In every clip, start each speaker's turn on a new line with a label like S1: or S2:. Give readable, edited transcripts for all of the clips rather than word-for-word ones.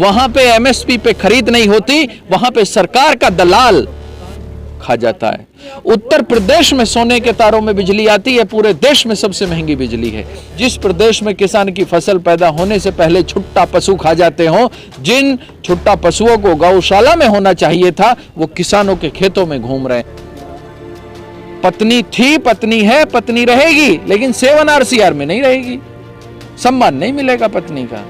S1: वहां पे एमएसपी पे खरीद नहीं होती, वहां पे सरकार का दलाल खा जाता है। उत्तर प्रदेश में सोने के तारों में बिजली आती है, पूरे देश में सबसे महंगी बिजली है। जिस प्रदेश में किसान की फसल पैदा होने से पहले छुट्टा पशु खा जाते हो, जिन छुट्टा पशुओं को गौशाला में होना चाहिए था, वो किसानों के खेतों में घूम रहे हैं। पत्नी थी, पत्नी है, पत्नी रहेगी, लेकिन 7 RCR में नहीं रहेगी। सम्मान नहीं मिलेगा पत्नी का।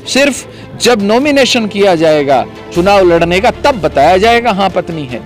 S1: सिर्फ जब नॉमिनेशन किया जाएगा चुनाव लड़ने का, तब बताया जाएगा हाँ पत्नी है।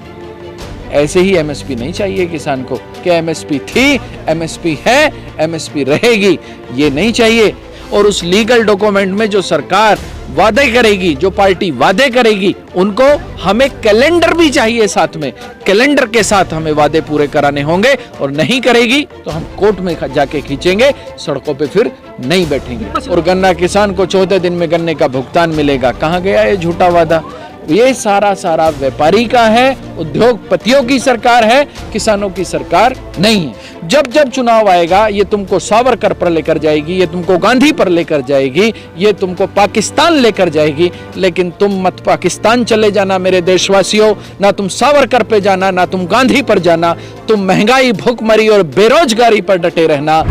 S1: ऐसे ही एमएसपी नहीं चाहिए किसान को कि एमएसपी थी, एमएसपी है, एमएसपी रहेगी, ये नहीं चाहिए। और उस लीगल डॉक्यूमेंट में जो सरकार वादे करेगी, जो पार्टी वादे करेगी, उनको हमें कैलेंडर भी चाहिए साथ में। कैलेंडर के साथ हमें वादे पूरे कराने होंगे, और नहीं करेगी तो हम कोर्ट में जाके खींचेंगे, सड़कों पे फिर नहीं बैठेंगे। और गन्ना किसान को 14 दिन में गन्ने का भुगतान मिलेगा, कहां गया ये झूठा वादा? ये सारा व्यापारी का है, उद्योगपतियों की सरकार है, किसानों की सरकार नहीं है। जब जब चुनाव आएगा, ये तुमको सावरकर पर लेकर जाएगी, ये तुमको गांधी पर लेकर जाएगी, ये तुमको पाकिस्तान लेकर जाएगी। लेकिन तुम मत पाकिस्तान चले जाना मेरे देशवासियों, ना तुम सावरकर पे जाना, ना तुम गांधी पर जाना। तुम महंगाई, भूखमरी और बेरोजगारी पर डटे रहना।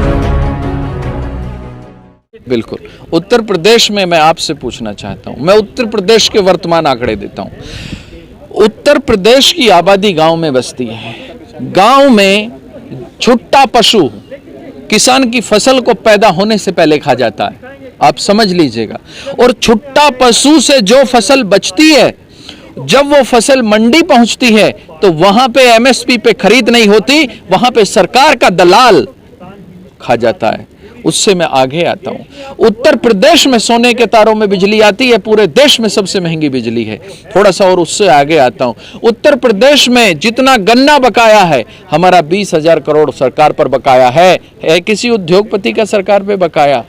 S1: बिल्कुल। उत्तर प्रदेश में मैं आपसे पूछना चाहता हूं, मैं उत्तर प्रदेश के वर्तमान आंकड़े देता हूं। उत्तर प्रदेश की आबादी गांव में बसती है। गांव में छुट्टा पशु किसान की फसल को पैदा होने से पहले खा जाता है, आप समझ लीजिएगा। और छुट्टा पशु से जो फसल बचती है, जब वो फसल मंडी पहुंचती है, तो वहां पे एमएसपी पे खरीद नहीं होती, वहां पे सरकार का दलाल खा जाता है। उससे मैं आगे आता हूं। उत्तर प्रदेश में सोने के तारों में बिजली आती है, पूरे देश में सबसे महंगी बिजली है। थोड़ा सा और उससे आगे आता हूं। उत्तर प्रदेश में जितना गन्ना बकाया है, हमारा 20,000 करोड़ सरकार पर बकाया है किसी उद्योगपति का सरकार पे बकाया।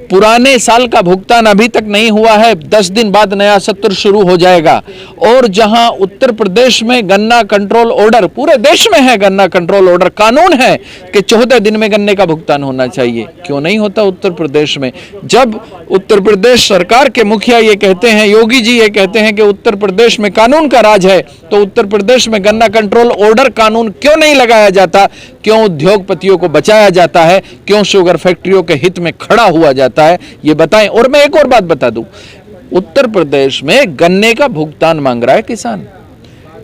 S1: पुराने साल का भुगतान अभी तक नहीं हुआ है, 10 दिन बाद नया सत्र शुरू हो जाएगा। और जहां उत्तर प्रदेश में गन्ना कंट्रोल ऑर्डर, पूरे देश में है गन्ना कंट्रोल ऑर्डर, कानून है कि 14 दिन में गन्ने का भुगतान होना चाहिए, क्यों नहीं होता उत्तर प्रदेश में? जब उत्तर प्रदेश सरकार के मुखिया ये कहते हैं, योगी जी ये कहते हैं कि उत्तर प्रदेश में कानून का राज है, तो उत्तर प्रदेश में गन्ना कंट्रोल ऑर्डर कानून क्यों नहीं लगाया जाता? क्यों उद्योगपतियों को बचाया जाता है? क्यों शुगर फैक्ट्रियों के हित में खड़ा हुआ जाता है? ये बताएं। और मैं एक और बात बता दूं, उत्तर प्रदेश में गन्ने का भुगतान मांग रहा है किसान,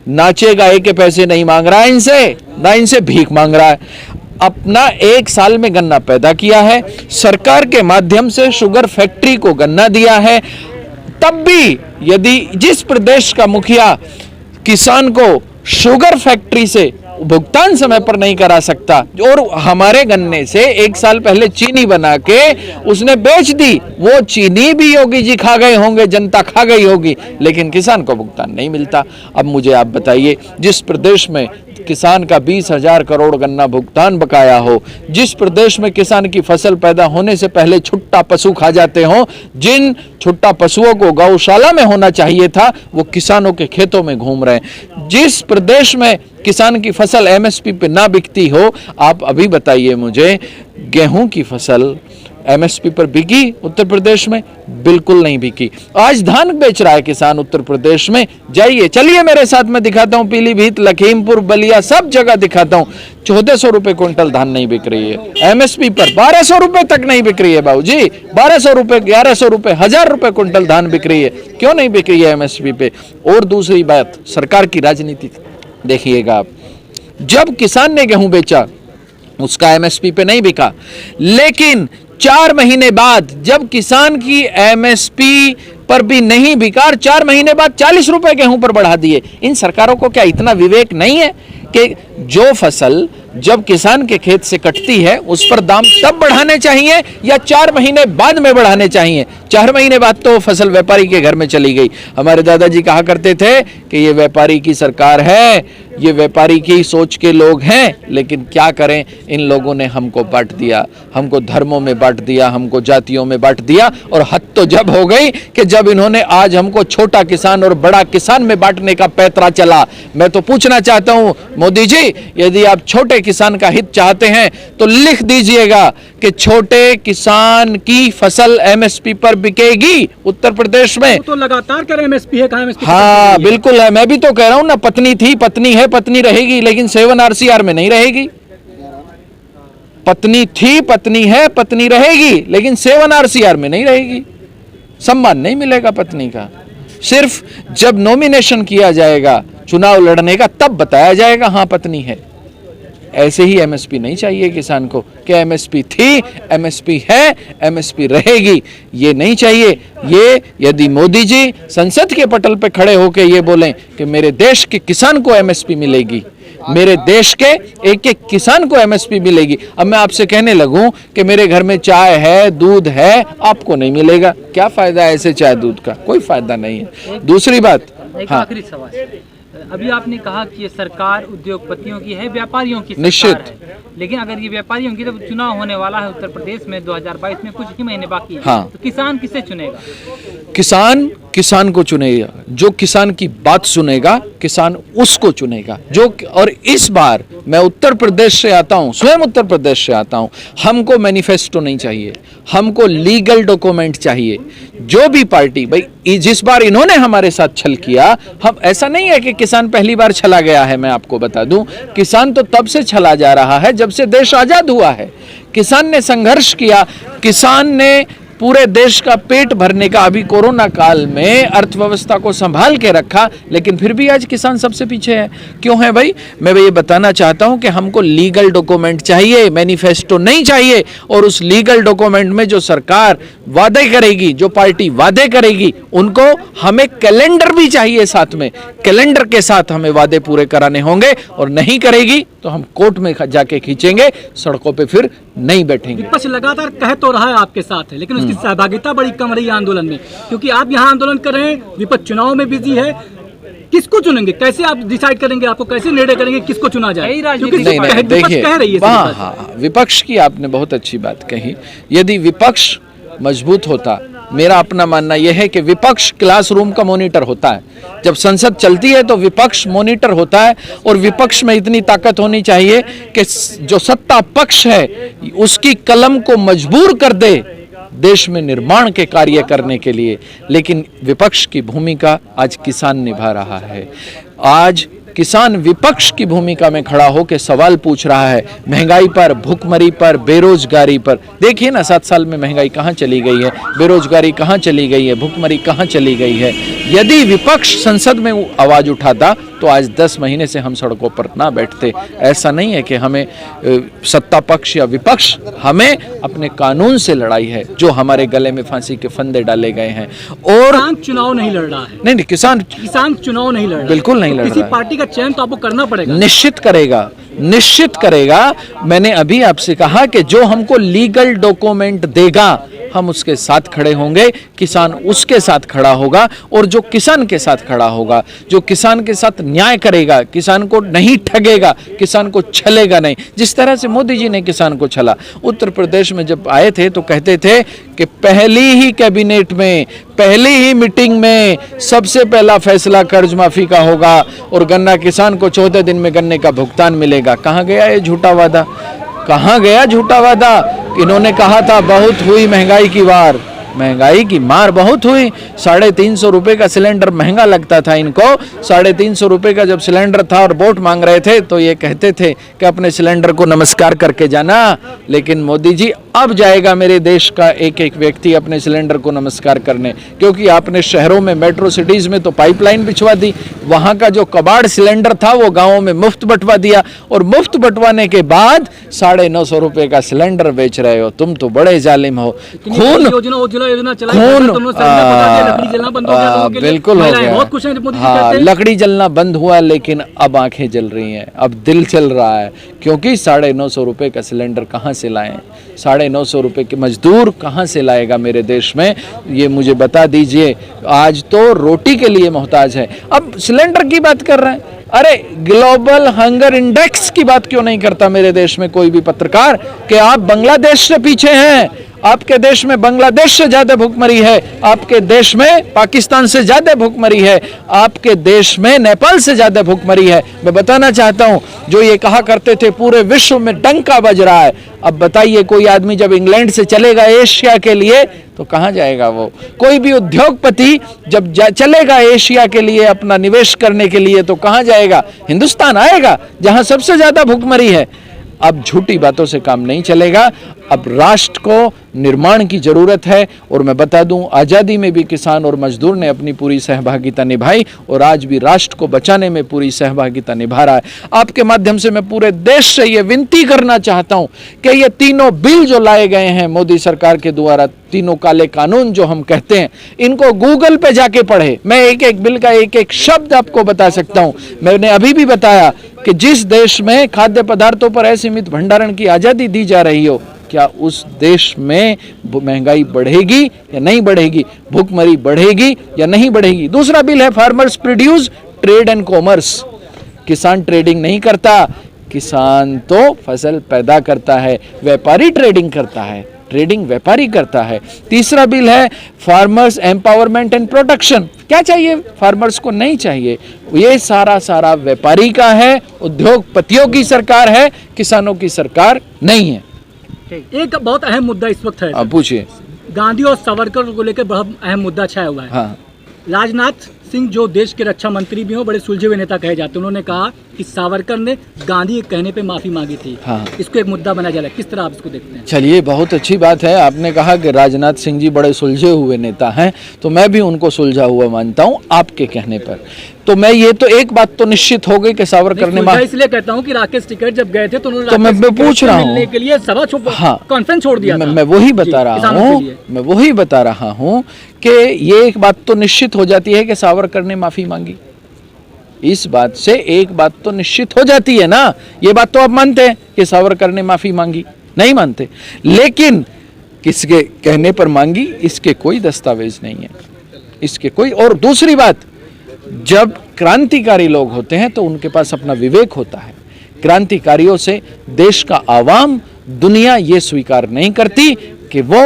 S1: नाचे गाए के पैसे नहीं मांग रहा है इनसे, ना इनसे भीख मांग रहा है। अपना 1 साल में गन्ना पैदा किया है, सरकार के माध्यम से शुगर फैक्ट्री को गन्ना दिया है। तब भी यदि जिस प्रदेश का मुखिया किसान को शुगर फैक्ट्री से भुगतान समय पर नहीं करा सकता, और हमारे गन्ने से 1 साल पहले चीनी बना के उसने बेच दी, वो चीनी भी योगी जी खा गए होंगे, जनता खा गई होगी, लेकिन किसान को भुगतान नहीं मिलता। अब मुझे आप बताइए, जिस प्रदेश में किसान का 20,000 करोड़ गन्ना भुगतान बकाया हो, जिस प्रदेश में किसान की फसल पैदा होने से पहले छुट्टा पशु खा जाते हो, जिन छुट्टा पशुओं को गौशाला में होना चाहिए था, वो किसानों के खेतों में घूम रहे हैं, जिस प्रदेश में किसान की फसल एमएसपी पे ना बिकती हो, आप अभी बताइए मुझे, गेहूं की फसल एमएसपी पर बिकी उत्तर प्रदेश में? बिल्कुल नहीं बिकी। आज धान बेच रहा है किसान उत्तर प्रदेश में, जाइए चलिए मेरे साथ, मैं दिखाता हूं, पीलीभीत, लखीमपुर, बलिया, सब जगह दिखाता हूं। 1400 रुपए क्विंटल धान नहीं बिक रही है एमएसपी पर, 1200 रुपए तक नहीं बिक रही है बाबूजी, 1200 रुपए, 1100 रुपए, 1000 रुपए क्विंटल धान बिक रही है। क्यों नहीं बिक रही है एमएसपी पे? और दूसरी बात, सरकार की राजनीति देखिएगा आप, जब किसान ने गेहूं बेचा उसका एमएसपी पे नहीं बिका, लेकिन 4 महीने बाद जब किसान की एमएसपी पर भी नहीं बिका, 4 महीने बाद 40 रुपए गेहूं पर बढ़ा दिए। इन सरकारों को क्या इतना विवेक नहीं है कि जो फसल जब किसान के खेत से कटती है उस पर दाम तब बढ़ाने चाहिए या 4 महीने बाद में बढ़ाने चाहिए? 4 महीने बाद तो फसल व्यापारी के घर में चली गई। हमारे दादाजी कहा करते थे कि ये व्यापारी की सरकार है, ये व्यापारी की सोच के लोग हैं, लेकिन क्या करें, इन लोगों ने हमको बांट दिया, हमको धर्मों में बांट दिया, हमको जातियों में बांट दिया। और हद तो जब हो गई कि जब इन्होंने आज हमको छोटा किसान और बड़ा किसान में बांटने का पैतरा चला। मैं तो पूछना चाहता हूं मोदी जी, यदि आप छोटे किसान का हित चाहते हैं तो लिख दीजिएगा कि छोटे किसान की फसल एमएसपी पर बिकेगी उत्तर प्रदेश में।
S2: तो लगातार कह रहे हैं एमएसपी है, कहां एमएसपी?
S1: हाँ बिल्कुल है, मैं भी तो कह रहा हूं ना, पत्नी थी, पत्नी है, पत्नी रहेगी, लेकिन 7 आरसीआर में नहीं रहेगी। पत्नी थी, पत्नी है, पत्नी रहेगी, लेकिन 7 आरसीआर में नहीं रहेगी। सम्मान नहीं मिलेगा पत्नी का। सिर्फ जब नॉमिनेशन किया जाएगा चुनाव लड़ने का तब बताया जाएगा हाँ पत्नी है। ऐसे ही एमएसपी नहीं चाहिए किसान को कि एमएसपी थी, एमएसपी है, एमएसपी रहेगी, ये नहीं चाहिए। ये यदि मोदी जी संसद के पटल पे खड़े होकर ये बोलें कि मेरे देश के किसान को एमएसपी मिलेगी, मेरे देश के एक एक किसान को एमएसपी मिलेगी। अब मैं आपसे कहने लगूं कि मेरे घर में चाय है, दूध है, आपको नहीं मिलेगा, क्या फायदा है ऐसे चाय दूध का? कोई फायदा नहीं है। दूसरी बात,
S2: एक आखिरी सवाल, अभी आपने कहा कि ये सरकार उद्योगपतियों की है, व्यापारियों की सरकार
S1: निश्चित
S2: है, लेकिन अगर ये व्यापारियों की, तो चुनाव होने वाला है उत्तर प्रदेश में 2022 में, कुछ ही महीने बाकी है।
S1: हाँ।
S2: तो किसान किसे चुनेगा?
S1: किसान को चुनेगा, जो किसान की बात सुनेगा किसान उसको चुनेगा। जो और इस बार मैं उत्तर प्रदेश से आता हूं, स्वयं उत्तर प्रदेश से आता हूं, हमको मैनिफेस्टो नहीं चाहिए, हमको लीगल डॉक्यूमेंट चाहिए। जो भी पार्टी, भाई जिस बार इन्होंने हमारे साथ छल किया, हम ऐसा नहीं है कि किसान पहली बार छला गया है, मैं आपको बता दूं किसान तो तब से छला जा रहा है जब से देश आजाद हुआ है। किसान ने संघर्ष किया, किसान ने पूरे देश का पेट भरने का, अभी कोरोना काल में अर्थव्यवस्था को संभाल के रखा, लेकिन फिर भी आज किसान सबसे पीछे है। क्यों है भाई? मैं ये बताना चाहता हूं कि हमको लीगल डॉक्यूमेंट चाहिए, मैनिफेस्टो नहीं चाहिए। और उस लीगल डॉक्यूमेंट में जो सरकार वादे करेगी, जो पार्टी वादे करेगी, उनको हमें कैलेंडर भी चाहिए साथ में। कैलेंडर के साथ हमें वादे पूरे कराने होंगे, और नहीं करेगी तो हम कोर्ट में जाके खींचेंगे, सड़कों पे फिर नहीं बैठेंगे।
S2: विपक्ष लगातार कह तो रहा है आपके साथ है, लेकिन उसकी सहभागिता बड़ी कम रही है आंदोलन में, क्योंकि आप यहाँ आंदोलन कर रहे हैं, विपक्ष चुनाव में बिजी है। किसको चुनेंगे? कैसे आप डिसाइड करेंगे? आपको कैसे निर्णय करेंगे किसको चुना जाए? क्योंकि
S1: देखिए,
S2: कह रही है
S1: हाँ, विपक्ष की आपने बहुत अच्छी बात कही। यदि विपक्ष मजबूत होता, मेरा अपना मानना यह है कि विपक्ष क्लासरूम का मॉनिटर होता है। जब संसद चलती है तो विपक्ष मॉनिटर होता है, और विपक्ष में इतनी ताकत होनी चाहिए कि जो सत्ता पक्ष है उसकी कलम को मजबूर कर दे देश में निर्माण के कार्य करने के लिए। लेकिन विपक्ष की भूमिका आज किसान निभा रहा है। आज किसान विपक्ष की भूमिका में खड़ा होकर सवाल पूछ रहा है, महंगाई पर, भूखमरी पर, बेरोजगारी पर। देखिए ना, 7 साल में महंगाई कहाँ चली गई है, बेरोजगारी कहाँ चली गई है, भूखमरी कहाँ चली गई है। यदि विपक्ष संसद में आवाज उठाता तो आज 10 महीने से हम सड़कों पर ना बैठते। ऐसा नहीं है कि हमें सत्ता पक्ष या विपक्ष, हमें अपने कानून से लड़ाई है, जो हमारे गले में फांसी के फंदे डाले गए हैं। और
S2: चुनाव नहीं लड़ रहा है।
S1: नहीं, किसान
S2: चुनाव नहीं लड़ रहा,
S1: बिल्कुल नहीं लड़ रहा।
S2: किसी पार्टी का चयन तो आपको करना पड़ेगा।
S1: निश्चित करेगा, निश्चित करेगा। मैंने अभी आपसे कहा कि जो हमको लीगल डॉक्यूमेंट देगा हम उसके साथ खड़े होंगे, किसान उसके साथ खड़ा होगा। और जो किसान के साथ खड़ा होगा, जो किसान के साथ न्याय करेगा, किसान को नहीं ठगेगा, किसान को छलेगा नहीं, जिस तरह से मोदी जी ने किसान को छला। उत्तर प्रदेश में जब आए थे तो कहते थे कि पहली ही कैबिनेट में, पहली ही मीटिंग में सबसे पहला फैसला कर्ज माफी का होगा और गन्ना किसान को 14 दिन में गन्ने का भुगतान मिलेगा। कहाँ गया ये झूठा वादा? कहाँ गया झूठा वादा? इन्होंने कहा था बहुत हुई महंगाई की वार, महंगाई की मार बहुत हुई। 350 रुपए का सिलेंडर महंगा लगता था इनको। 350 रुपए का जब सिलेंडर था और वोट मांग रहे थे तो ये कहते थे कि अपने सिलेंडर को नमस्कार करके जाना। लेकिन मोदी जी, अब जाएगा मेरे देश का एक एक व्यक्ति अपने सिलेंडर को नमस्कार करने, क्योंकि आपने शहरों में, मेट्रो सिटीज में तो पाइपलाइन बिछवा दी, वहां का जो कबाड़ सिलेंडर था वो गांवों में मुफ्त बंटवा दिया, और मुफ्त बंटवाने के बाद 950 रुपए का सिलेंडर बेच रहे हो। तुम तो बड़े जालिम हो। खून
S2: योजना
S1: बिल्कुल हो गया।
S2: बहुत खुश हैं मोदी जी
S1: हाँ,
S2: कहते हैं।
S1: लकड़ी जलना बंद हुआ, लेकिन अब आंखें जल रही हैं, अब दिल चल रहा है। क्योंकि 950 रुपए का सिलेंडर कहाँ से लाएं? 950 रुपए के मजदूर कहाँ से लाएगा मेरे देश में? ये मुझे बता दीजिए। आज तो रोटी के लिए मोहताज है। अब सिलेंडर की बात कर रहे हैं, अरे ग्लोबल हंगर इंडेक्स की बात क्यों नहीं करता मेरे देश में कोई भी पत्रकार कि आप बांग्लादेश से पीछे हैं, आपके देश में बांग्लादेश से ज्यादा भूखमरी है, आपके देश में पाकिस्तान से ज्यादा भूखमरी है, आपके देश में नेपाल से ज्यादा भूखमरी है। मैं बताना चाहता हूं, जो ये कहा करते थे पूरे विश्व में डंका बज रहा है, अब बताइए कोई आदमी जब इंग्लैंड से चलेगा एशिया के लिए तो कहां जाएगा वो? कोई भी उद्योगपति जब चलेगा एशिया के लिए अपना निवेश करने के लिए तो कहां जाएगा? हिंदुस्तान आएगा जहां सबसे ज्यादा भूखमरी है। अब झूठी बातों से काम नहीं चलेगा, अब राष्ट्र को निर्माण की जरूरत है। और मैं बता दूं, आज़ादी में भी किसान और मजदूर ने अपनी पूरी सहभागिता निभाई और आज भी राष्ट्र को बचाने में पूरी सहभागिता निभा रहा है। आपके माध्यम से मैं पूरे देश से ये विनती करना चाहता हूं कि ये तीनों बिल जो लाए गए हैं मोदी सरकार के द्वारा, तीनों काले कानून जो हम कहते हैं, इनको गूगल पे जाके पढ़े। मैं एक एक बिल का एक एक शब्द आपको बता सकता हूं। मैंने अभी भी बताया कि जिस देश में खाद्य पदार्थों पर असीमित भंडारण की आज़ादी दी जा रही हो, क्या उस देश में महंगाई बढ़ेगी या नहीं बढ़ेगी, भूखमरी बढ़ेगी या नहीं बढ़ेगी? दूसरा बिल है farmers produce trade and commerce. किसान ट्रेडिंग नहीं करता, किसान तो फसल पैदा करता है, व्यापारी ट्रेडिंग करता है, ट्रेडिंग व्यापारी करता है। तीसरा बिल है फार्मर्स एम्पावरमेंट एंड प्रोटेक्शन। क्या चाहिए फार्मर्स को? नहीं चाहिए, ये सारा व्यापारी का है, उद्योगपतियों की सरकार है, किसानों की सरकार नहीं है।
S2: एक बहुत अहम मुद्दा इस वक्त है,
S1: पूछिए।
S2: गांधी और सावरकर को लेकर बहुत अहम मुद्दा छाया हुआ है।
S1: हाँ।
S2: राजनाथ सिंह जो देश के रक्षा मंत्री भी हो, बड़े सुलझे हुए नेता कहे जाते हैं, उन्होंने कहा कि सावरकर ने गांधी के कहने पे माफी मांगी थी।
S1: हाँ।
S2: इसको एक मुद्दा बना जा रहा है, किस तरह आप इसको देखते हैं?
S1: चलिए, बहुत अच्छी बात है। आपने कहा कि राजनाथ सिंह जी बड़े सुलझे हुए नेता हैं, तो मैं भी उनको सुलझा हुआ मानता हूं आपके कहने पर। तो मैं ये तो एक बात तो निश्चित हो गई कि सावरकर ने
S2: इसलिए कहता हूं कि राकेश टिकैत जब गए थे तो उन्होंने
S1: तो मैं पूछ रहा हूं
S2: के लिए सभा कॉन्फ्रेंस छोड़ दिया था।
S1: मैं वही बता रहा हूं कि ये एक बात तो निश्चित हो जाती है कि सावरकर ने माफी मांगी। इस बात से एक बात तो निश्चित हो जाती है ना। ये बात तो आप मानते हैं कि सावरकर ने माफी मांगी? नहीं मानते। लेकिन किसके कहने पर मांगी, इसके कोई दस्तावेज नहीं है, इसके कोई। और दूसरी बात, जब क्रांतिकारी लोग होते हैं तो उनके पास अपना विवेक होता है। क्रांतिकारियों से देश का आवाम, दुनिया ये स्वीकार नहीं करती कि वो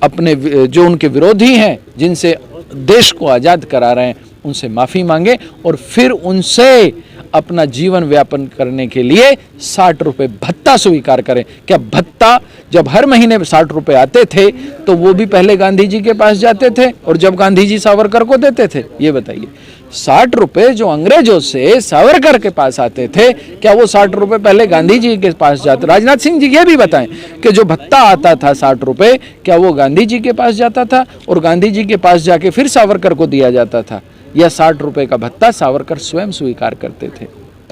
S1: अपने जो उनके विरोधी हैं, जिनसे देश को आज़ाद करा रहे हैं, उनसे माफ़ी मांगे और फिर उनसे अपना जीवन व्यापन करने के लिए 60 रुपये भत्ता स्वीकार करें। क्या भत्ता जब हर महीने 60 रुपये आते थे तो वो भी पहले गांधी जी के पास जाते थे और जब गांधी जी सावरकर को देते थे? ये बताइए, 60 रुपये जो अंग्रेजों से सावरकर के पास आते थे, क्या वो 60 रुपये पहले गांधी जी के पास जाते? राजनाथ सिंह जी ये भी बताएं कि जो भत्ता आता था 60 रुपये, क्या वो गांधी जी के पास जाता था और गांधी जी के पास जाके फिर सावरकर को दिया जाता था, या 60 रुपये का भत्ता सावरकर स्वयं स्वीकार करते थे?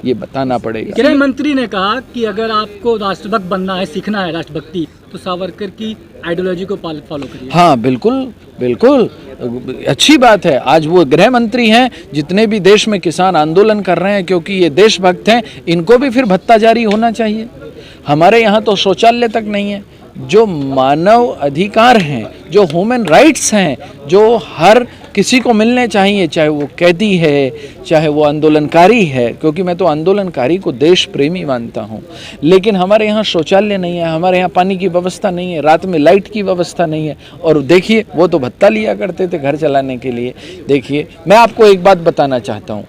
S1: ये बताना पड़ेगा।
S2: गृह मंत्री ने कहा कि अगर आपको राष्ट्रभक्त बनना है, सीखना है राष्ट्रभक्ति, तो सावरकर की आइडियोलॉजी को फॉलो करिए।
S1: हाँ, बिल्कुल बिल्कुल, अच्छी बात है। आज वो गृह मंत्री हैं। जितने भी देश में किसान आंदोलन कर रहे हैं क्योंकि ये देशभक्त हैं, इनको भी फिर भत्ता जारी होना चाहिए। हमारे यहाँ तो शौचालय तक नहीं है। जो मानव अधिकार हैं, जो ह्यूमन राइट्स हैं, जो हर किसी को मिलने चाहिए, चाहे वो कैदी है, चाहे वो आंदोलनकारी है, क्योंकि मैं तो आंदोलनकारी को देश प्रेमी मानता हूँ। लेकिन हमारे यहाँ शौचालय नहीं है, हमारे यहाँ पानी की व्यवस्था नहीं है, रात में लाइट की व्यवस्था नहीं है। और देखिए, वो तो भत्ता लिया करते थे घर चलाने के लिए। देखिए, मैं आपको एक बात बताना चाहता हूँ,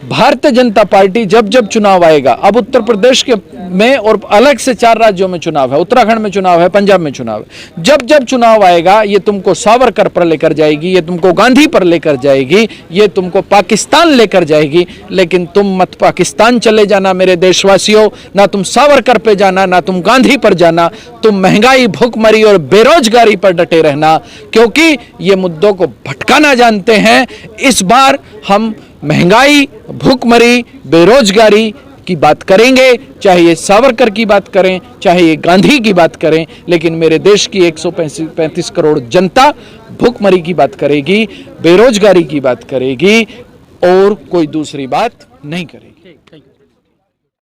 S1: भारतीय जनता पार्टी जब जब चुनाव आएगा, अब उत्तर प्रदेश के में और अलग से 4 राज्यों में चुनाव है, उत्तराखंड में चुनाव है, पंजाब में चुनाव है, जब जब चुनाव आएगा ये तुमको सावरकर पर लेकर जाएगी, ये तुमको गांधी पर लेकर जाएगी, ये तुमको पाकिस्तान लेकर जाएगी। लेकिन तुम मत पाकिस्तान चले जाना मेरे देशवासियों, ना तुम सावरकर पे जाना, ना तुम गांधी पर जाना। तुम महंगाई, भूखमरी और बेरोजगारी पर डटे रहना, क्योंकि ये मुद्दों को भटकाना जानते हैं। इस बार हम महंगाई, भूखमरी, बेरोजगारी की बात करेंगे, चाहे ये सावरकर की बात करें, चाहे ये गांधी की बात करें, लेकिन मेरे देश की 135 करोड़ जनता भूखमरी की बात करेगी, बेरोजगारी की बात करेगी और कोई दूसरी बात नहीं करेगी।